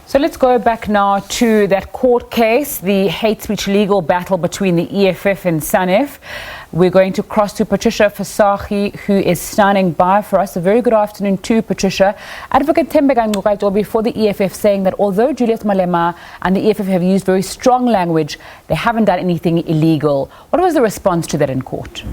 So let's go back now to that court case, the hate speech legal battle between the EFF and SANEF. We're going to cross to Patricia Visagie, who is standing by for us. A very good afternoon to Patricia. Advocate Thembeka for the EFF saying that although Julius Malema and the EFF have used very strong language, they haven't done anything illegal. What was the response to that in court?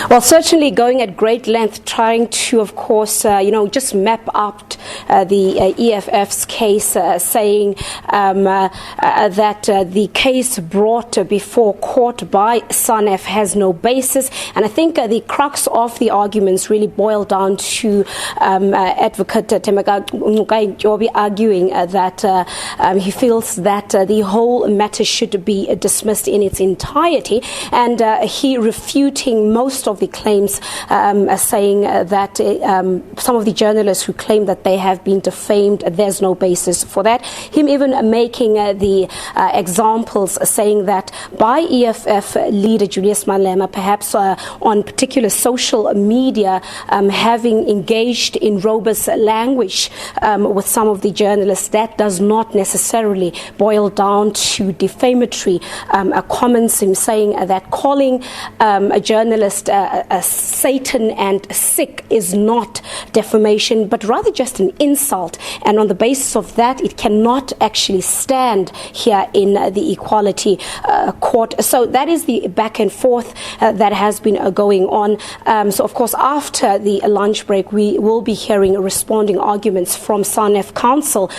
Well, certainly going at great length, trying to, of course, just map out the EFF's case, saying that the case brought before court by SANEF has no basis. And I think the crux of the arguments really boil down to Advocate Thembeka arguing that he feels that the whole matter should be dismissed in its entirety, and he refuting most of the claims, saying that some of the journalists who claim that they have been defamed, there's no basis for that. Him even making the examples, saying that by EFF leader Julius Malema, perhaps on particular social media, having engaged in robust language with some of the journalists, that does not necessarily boil down to defamatory comments. Him saying that calling a journalist Satan and sick is not defamation, but rather just an insult. And on the basis of that, it cannot actually stand here in the Equality Court. So that is the back and forth that has been going on. So, of course, after the lunch break, we will be hearing responding arguments from SANEF Council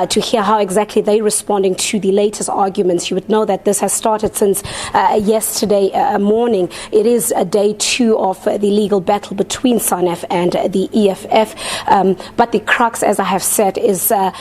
to hear how exactly they're responding to the latest arguments. You would know that this has started since yesterday morning. It is day 2 of the legal battle between SANEF and the EFF. But the crux, as I have said, is the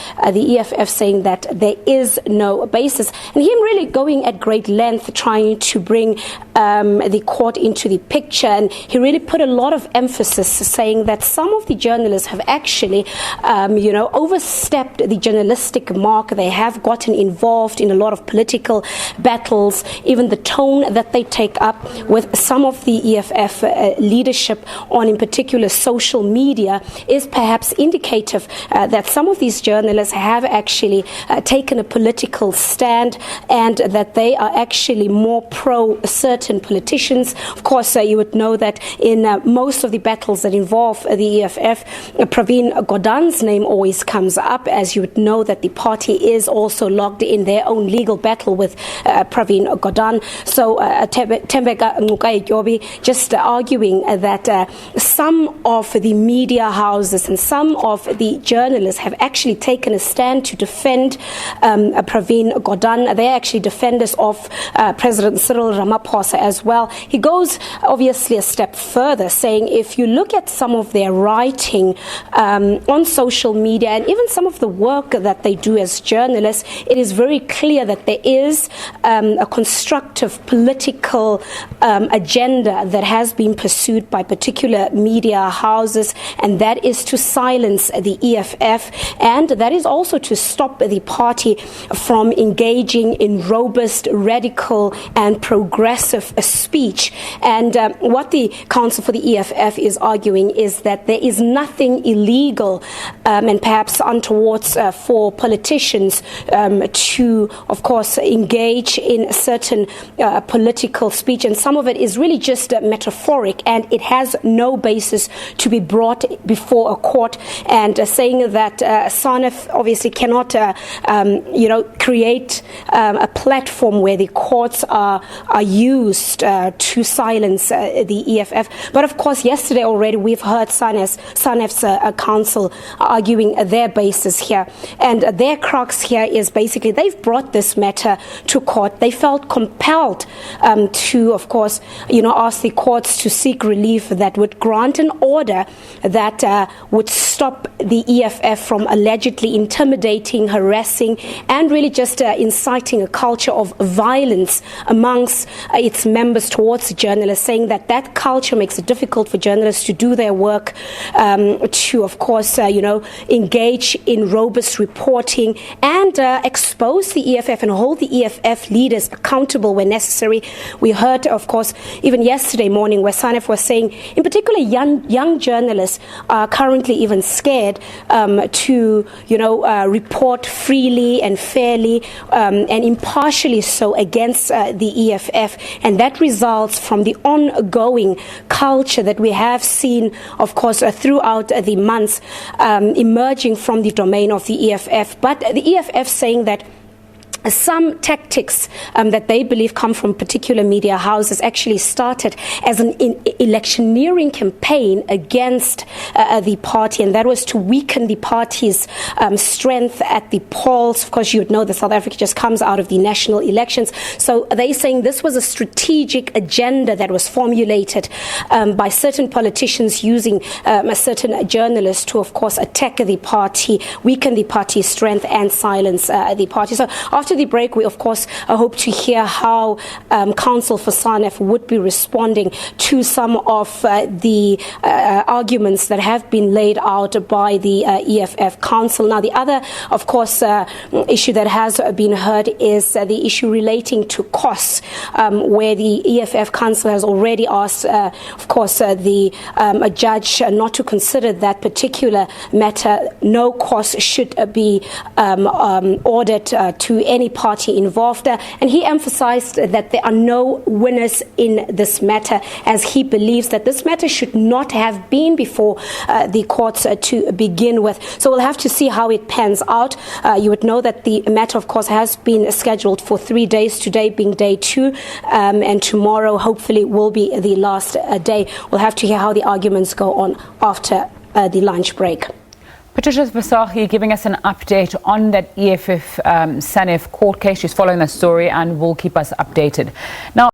EFF saying that there is no basis. And him really going at great length trying to bring the court into the picture. And he really put a lot of emphasis saying that some of the journalists have actually, overstepped the journalistic mark. They have gotten involved in a lot of political battles. Even the tone that they take up with some of the EFF leadership on, in particular, social media is perhaps indicative that some of these journalists have actually taken a political stand, and that they are actually more pro certain politicians. Of course, you would know that in most of the battles that involve the EFF, Pravin Gordhan's name always comes up, as you would know that the party is also logged in their own legal battle with Pravin Gordhan. So Thembeka just arguing that some of the media houses and some of the journalists have actually taken a stand to defend Pravin Gordhan. They're actually defenders of President Cyril Ramaphosa as well. He goes obviously a step further, saying if you look at some of their writing on social media and even some of the work that they do as journalists, it is very clear that there is a constructive political agenda that has been pursued by particular media houses, and that is to silence the EFF, and that is also to stop the party from engaging in robust, radical and progressive speech. And what the counsel for the EFF is arguing is that there is nothing illegal and perhaps untoward for politicians to, of course, engage in certain political speech, and some of it is really just metaphoric, and it has no basis to be brought before a court. And saying that SANEF obviously cannot, create a platform where the courts are used to silence the EFF. But of course, yesterday already we've heard SANEF's counsel arguing their basis here, and their crux here is basically they've brought this matter to court. They felt compelled to, of course, ask the courts to seek relief that would grant an order that would stop the EFF from allegedly intimidating, harassing, and really just inciting a culture of violence amongst its members towards journalists, saying that that culture makes it difficult for journalists to do their work, to, of course, engage in robust reporting and expose the EFF and hold the EFF leaders accountable when necessary. We heard, of course, even yesterday morning where SANEF was saying, in particular, young journalists are currently even scared to, report freely and fairly and impartially so against the EFF, and that results from the ongoing culture that we have seen, of course, throughout the months emerging from the domain of the EFF. But the EFF saying that some tactics that they believe come from particular media houses actually started as an electioneering campaign against the party, and that was to weaken the party's strength at the polls. Of course, you would know that South Africa just comes out of the national elections. So they're saying this was a strategic agenda that was formulated by certain politicians using a certain journalist to, of course, attack the party, weaken the party's strength, and silence the party. So after the break, we of course hope to hear how counsel for SANEF would be responding to some of the arguments that have been laid out by the EFF counsel. Now, the other, of course, issue that has been heard is the issue relating to costs, where the EFF counsel has already asked, of course, a judge not to consider that particular matter. No cost should be ordered to any party involved, and he emphasized that there are no winners in this matter, as he believes that this matter should not have been before the courts to begin with. So we'll have to see how it pans out. You would know that the matter, of course, has been scheduled for 3 days, today being day 2, and tomorrow hopefully will be the last day. We'll have to hear how the arguments go on after the lunch break. Patricia Visagie giving us an update on that EFF SANEF court case. She's following the story and will keep us updated. Now,